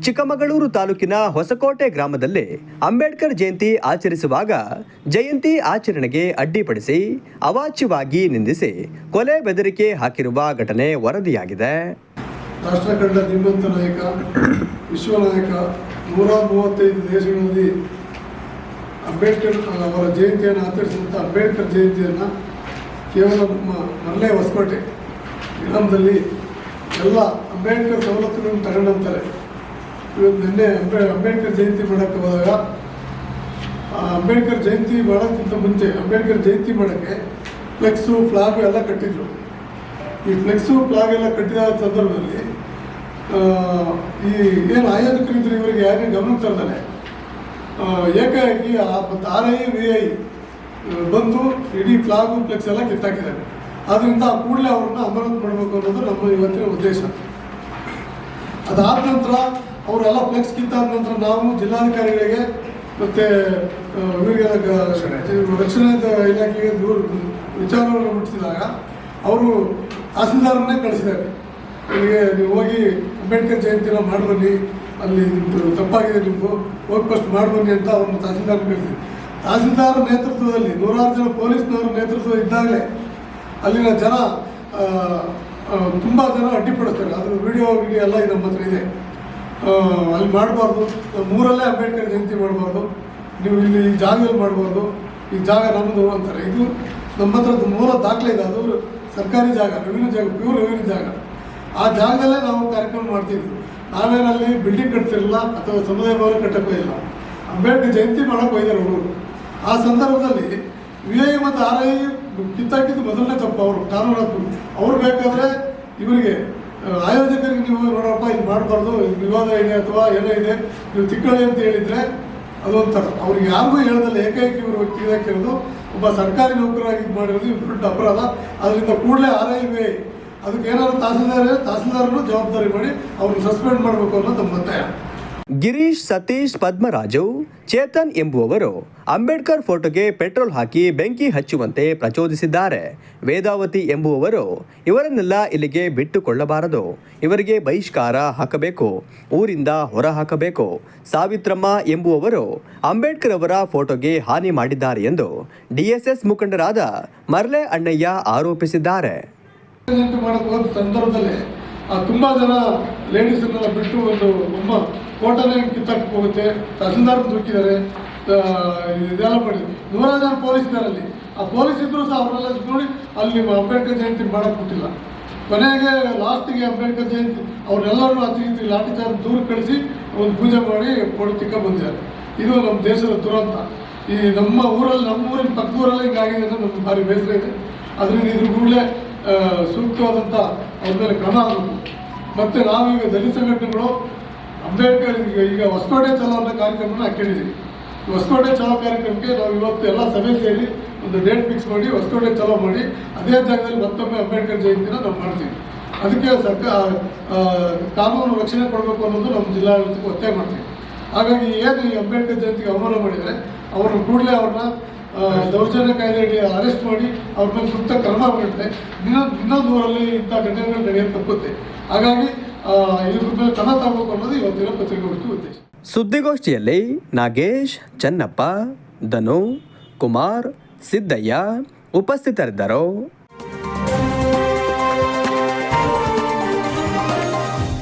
ಚಿಕ್ಕಮಗಳೂರು ತಾಲೂಕಿನ ಹೊಸಕೋಟೆ ಗ್ರಾಮದಲ್ಲಿ ಅಂಬೇಡ್ಕರ್ ಜಯಂತಿ ಆಚರಿಸುವಾಗ ಜಯಂತಿ ಆಚರಣೆಗೆ ಅಡ್ಡಿಪಡಿಸಿ ಅವಾಚ್ಯವಾಗಿ ನಿಂದಿಸಿ ಕೊಲೆ ಬೆದರಿಕೆ ಹಾಕಿರುವ ಘಟನೆ ವರದಿಯಾಗಿದೆ. ರಾಷ್ಟ್ರ ಕಂಡ ಧೀಮಂತ ನಾಯಕ, ವಿಶ್ವ ನಾಯಕ, 135 ದೇಶಗಳಲ್ಲಿ ಅಂಬೇಡ್ಕರ್ ಅವರ ಜಯಂತಿಯನ್ನು ಆಚರಿಸಿದಂಥ ಅಂಬೇಡ್ಕರ್ ಜಯಂತಿಯನ್ನು ಕೇವಲ ನಮ್ಮ ಮಲ್ಲೆ ಹೊಸಕೋಟೆ ಗ್ರಾಮದಲ್ಲಿ ಎಲ್ಲ ಅಂಬೇಡ್ಕರ್ ಸವಲತ್ತುಗಳನ್ನು ತಗೊಂಡಂತಾರೆ. ಇವತ್ತು ನಿನ್ನೆ ಅಂಬೇಡ್ಕರ್ ಜಯಂತಿ ಮಾಡೋಕ್ಕೆ ಹೋದಾಗ ಅಂಬೇಡ್ಕರ್ ಜಯಂತಿ ಮಾಡೋಕ್ಕಿಂತ ಮುಂಚೆ ಅಂಬೇಡ್ಕರ್ ಜಯಂತಿ ಮಾಡೋಕ್ಕೆ ಫ್ಲೆಕ್ಸು ಫ್ಲಾಗು ಎಲ್ಲ ಕಟ್ಟಿದ್ರು. ಈ ಫ್ಲೆಕ್ಸು ಫ್ಲಾಗ್ ಎಲ್ಲ ಕಟ್ಟಿದ ಸಂದರ್ಭದಲ್ಲಿ ಈ ಏನು ಆಯೋಜಕರಿದ್ರು ಇವರಿಗೆ ಯಾರೇ ಗಮನ ತರದಾನೆ ಏಕಾಏಕಿ ಮತ್ತು RIVI ಬಂದು ಇಡೀ ಫ್ಲಾಗು ಫ್ಲೆಕ್ಸ್ ಎಲ್ಲ ಕಿತ್ತಾಕಿದ್ದಾರೆ. ಆದ್ದರಿಂದ ಕೂಡಲೇ ಅವ್ರನ್ನ ಅಮಾನತು ಮಾಡಬೇಕು ಅನ್ನೋದು ನಮ್ಮ ಇವತ್ತಿನ ಉದ್ದೇಶ. ಅದಾದ ನಂತರ ಅವರೆಲ್ಲ ಫ್ಲೆಕ್ಸ್ ಕಿತ್ತಾದ ನಂತರ ನಾವು ಜಿಲ್ಲಾಧಿಕಾರಿಗಳಿಗೆ ಮತ್ತು ಇವರಿಗೆಲ್ಲ ರಕ್ಷಣಾ ಇಲಾಖೆಗೆ ವಿಚಾರವನ್ನು ಮುಟ್ಟಿಸಿದಾಗ ಅವರು ತಹಸೀಲ್ದಾರನ್ನೇ ಕಳಿಸಿದ್ದಾರೆ. ಇಲ್ಲಿಗೆ ನೀವು ಹೋಗಿ ಅಂಬೇಡ್ಕರ್ ಜಯಂತಿನ ಮಾಡಿ ಅಲ್ಲಿ ನಿಮ್ಮದು ತಪ್ಪಾಗಿದೆ, ನಿಮ್ಮದು ಹೋಗಿ ಫಸ್ಟ್ ಮಾಡಿ ಅಂತ ಅವ್ರನ್ನ ತಹಸೀಲ್ದಾರ್ ಕಳಿಸಿದ್ರು. ತಹಸೀಲ್ದಾರ್ ನೇತೃತ್ವದಲ್ಲಿ 106 ಜನ ಪೊಲೀಸ್ನವರ ನೇತೃತ್ವ ಇದ್ದಾಗಲೇ ಅಲ್ಲಿನ ಜನ ತುಂಬ ಜನ ಅಡ್ಡಿಪಡಿಸ್ತಾರೆ. ಅದ್ರ ವಿಡಿಯೋ ಎಲ್ಲ ನಮ್ಮ ಹತ್ರ ಇದೆ. ಅಲ್ಲಿ ಮಾಡಬಾರ್ದು, ಮೂರಲ್ಲೇ ಅಂಬೇಡ್ಕರ್ ಜಯಂತಿ ಮಾಡಬಾರ್ದು, ನೀವು ಇಲ್ಲಿ ಈ ಜಾಗದಲ್ಲಿ ಮಾಡಬಾರ್ದು, ಈ ಜಾಗ ನಮ್ಮದು ಅಂತಾರೆ. ಇದು ನಮ್ಮ ಹತ್ರ ಮೂಲ ದಾಖಲೆ ಇದೆ. ಅದು ಸರ್ಕಾರಿ ಜಾಗ, ರೆವಿನ್ಯೂ ಜಾಗ, ಪ್ಯೂರ್ ರೆವಿನ್ಯೂ ಜಾಗ. ಆ ಜಾಗದಲ್ಲೇ ನಾವು ಕಾರ್ಯಕ್ರಮ ಮಾಡ್ತಿದ್ವಿ. ನಾವೇನಲ್ಲಿ ಬಿಲ್ಡಿಂಗ್ ಕಟ್ತಿರಲಿಲ್ಲ ಅಥವಾ ಸಮುದಾಯ ಭವನ ಕಟ್ಟಕ್ಕೆ ಇಲ್ಲ, ಅಂಬೇಡ್ಕರ್ ಜಯಂತಿ ಮಾಡೋಕ್ಕೆ ಹೋಗಿದ್ದಾರೆ ಹುಡುಗರು. ಆ ಸಂದರ್ಭದಲ್ಲಿ VI ಮತ್ತು RI ಕಿತ್ತಾಕಿದ್ದು ಮೊದಲನೇ ತಪ್ಪು. ಅವರು ಕಾನೂನು ಅವ್ರು ಬೇಕಾದರೆ ಇವರಿಗೆ ಆಯೋಜಕರಿಗೆ ನೀವು ನೋಡಪ್ಪ ಇದು ಮಾಡಬಾರ್ದು, ವಿವಾದ ಇದೆ ಅಥವಾ ಏನೋ ಇದೆ, ನೀವು ತಿಕ್ಕಳಿ ಅಂತ ಹೇಳಿದರೆ ಅದೊಂಥರ. ಅವ್ರಿಗೆ ಯಾರಿಗೂ ಹೇಳೋದಲ್ಲ, ಏಕೈಕಿ ಇವರು ತೆಗೆದಾಕಿರೋದು ಒಬ್ಬ ಸರ್ಕಾರಿ ನೌಕರಾಗಿ ಮಾಡಿರೋದು ಇವ್ರು ದೊಡ್ಡ ಅಪರಾಧ. ಅದರಿಂದ ಕೂಡಲೇ RIVI ಅದಕ್ಕೆ ಏನಾದ್ರು ತಹಸೀಲ್ದಾರರು ಜವಾಬ್ದಾರಿ ಮಾಡಿ ಅವ್ರನ್ನ ಸಸ್ಪೆಂಡ್ ಮಾಡಬೇಕು ಅನ್ನೋದು ನಮ್ಮ ಒತ್ತಾಯ. ಗಿರೀಶ್, ಸತೀಶ್, ಪದ್ಮರಾಜು, ಚೇತನ್ ಎಂಬುವವರು ಅಂಬೇಡ್ಕರ್ ಫೋಟೋಗೆ ಪೆಟ್ರೋಲ್ ಹಾಕಿ ಬೆಂಕಿ ಹಚ್ಚುವಂತೆ ಪ್ರಚೋದಿಸಿದ್ದಾರೆ. ವೇದಾವತಿ ಎಂಬುವವರು ಇವರನ್ನೆಲ್ಲ ಇಲ್ಲಿಗೆ ಬಿಟ್ಟುಕೊಳ್ಳಬಾರದು, ಇವರಿಗೆ ಬಹಿಷ್ಕಾರ ಹಾಕಬೇಕು, ಊರಿಂದ ಹೊರ ಹಾಕಬೇಕು. ಸಾವಿತ್ರಮ್ಮ ಎಂಬುವವರು ಅಂಬೇಡ್ಕರ್ ಅವರ ಫೋಟೋಗೆ ಹಾನಿ ಮಾಡಿದ್ದಾರೆ ಎಂದು DSS ಮುಖಂಡರಾದ ಮರ್ಲೆ ಅಣ್ಣಯ್ಯ ಆರೋಪಿಸಿದ್ದಾರೆ. ಸಂದರ್ಭದಲ್ಲಿ ತುಂಬ ಜನ ಲೇಡೀಸನ್ನೆಲ್ಲ ಬಿಟ್ಟು ಒಂದು ಫೋಟೋನೇ ಕಿತ್ತಕ್ಕೆ ಹೋಗುತ್ತೆ. ತಹಸೀಲ್ದಾರ್ ದುಃಖಿದ್ದಾರೆ, ಇದೆಲ್ಲ ಮಾಡಿ 100 ಜನ ಪೊಲೀಸ್ ಇದ್ದಾರಲ್ಲಿ. ಆ ಪೊಲೀಸ್ ಇದ್ದರೂ ಸಹ ಅವರೆಲ್ಲ ನೋಡಿ ಅಲ್ಲಿ ಅಂಬೇಡ್ಕರ್ ಜಯಂತಿ ಮಾಡೋಕ್ಕೆ ಬಿಟ್ಟಿಲ್ಲ. ಕೊನೆಗೆ ಲಾಸ್ಟಿಗೆ ಅಂಬೇಡ್ಕರ್ ಜಯಂತಿ ಅವ್ರನ್ನೆಲ್ಲರೂ ಅತಿ ಲಾಠಿ ಚಾರ್ಜ್ ದೂರ ಕಳಿಸಿ ಒಂದು ಪೂಜೆ ಮಾಡಿ ತಿಕ್ಕ ಬಂದಿದ್ದಾರೆ. ಇದು ನಮ್ಮ ದೇಶದ ದುರಂತ. ಈ ನಮ್ಮ ಊರಿನ ಪಕ್ಕದೂರಲ್ಲೇ ಹಿಂಗಾಗಿದೆ ಅಂದರೆ ನಮ್ಗೆ ಭಾರಿ ಬೇಸರ ಇದೆ. ಅದರಿಂದ ಇದ್ರ ಕೂಡಲೇ ಸೂಕ್ತವಾದಂಥ ಅವ್ರ ಮೇಲೆ ಕ್ರಮ ಆಗಬೇಕು. ಮತ್ತು ನಾವೀಗ ದಲಿತ ಸಂಘಟನೆಗಳು ಅಂಬೇಡ್ಕರ್ ಈಗ ಹೊಸಕೋಟೆ ಚಲೋ ಅನ್ನೋ ಕಾರ್ಯಕ್ರಮನ ಹಾಕೊಂಡಿದ್ದೀವಿ. ಹೊಸಕೋಟೆ ಚಲೋ ಕಾರ್ಯಕ್ರಮಕ್ಕೆ ನಾವು ಇವತ್ತು ಎಲ್ಲ ಸಭೆ ಸೇರಿ ಒಂದು ಡೇಟ್ ಫಿಕ್ಸ್ ಮಾಡಿ ಹೊಸಕೋಟೆ ಚಲೋ ಮಾಡಿ ಅದೇ ಜಾಗದಲ್ಲಿ ಮತ್ತೊಮ್ಮೆ ಅಂಬೇಡ್ಕರ್ ಜಯಂತಿನ ನಾವು ಮಾಡ್ತೀವಿ. ಅದಕ್ಕೆ ಕಾನೂನು ರಕ್ಷಣೆ ಕೊಡಬೇಕು ಅನ್ನೋದು ನಮ್ಮ ಜಿಲ್ಲಾಡಳಿತಕ್ಕೆ ಒತ್ತಾಯ ಮಾಡ್ತೀವಿ. ಹಾಗಾಗಿ ಏನು ಈ ಅಂಬೇಡ್ಕರ್ ಜಯಂತಿಗೆ ಅವಮಾನ ಮಾಡಿದರೆ ಅವ್ರನ್ನ ಕೂಡಲೇ ಅವ್ರನ್ನ ದೌರ್ಜನ್ಯ ಕಾಯ್ದೆಯಡಿ ಅರೆಸ್ಟ್ ಮಾಡಿ ಅವ್ರ ಮೇಲೆ ಸೂಕ್ತ ಕ್ರಮ ಮಾಡಿದ್ರೆ ಇನ್ನೊಂದು ಊರಲ್ಲಿ ಇಂಥ ಘಟನೆಗಳು ನಡೆಯೋದು ತಪ್ಪುತ್ತೆ. ಹಾಗಾಗಿ ಇದ್ರ ಮೇಲೆ ಕ್ರಮ ತಗೋಬೇಕು ಅನ್ನೋದು ಇವತ್ತಿನ ಪತ್ರಿಕಾಗೋಷ್ಠಿ ಉದ್ದೇಶ. ಸುದ್ದಿಗೋಷ್ಠಿಯಲ್ಲಿ ನಾಗೇಶ್, ಚನ್ನಪ್ಪ, ಧನು, ಕುಮಾರ್, ಸಿದ್ದಯ್ಯ ಉಪಸ್ಥಿತರಿದ್ದರು.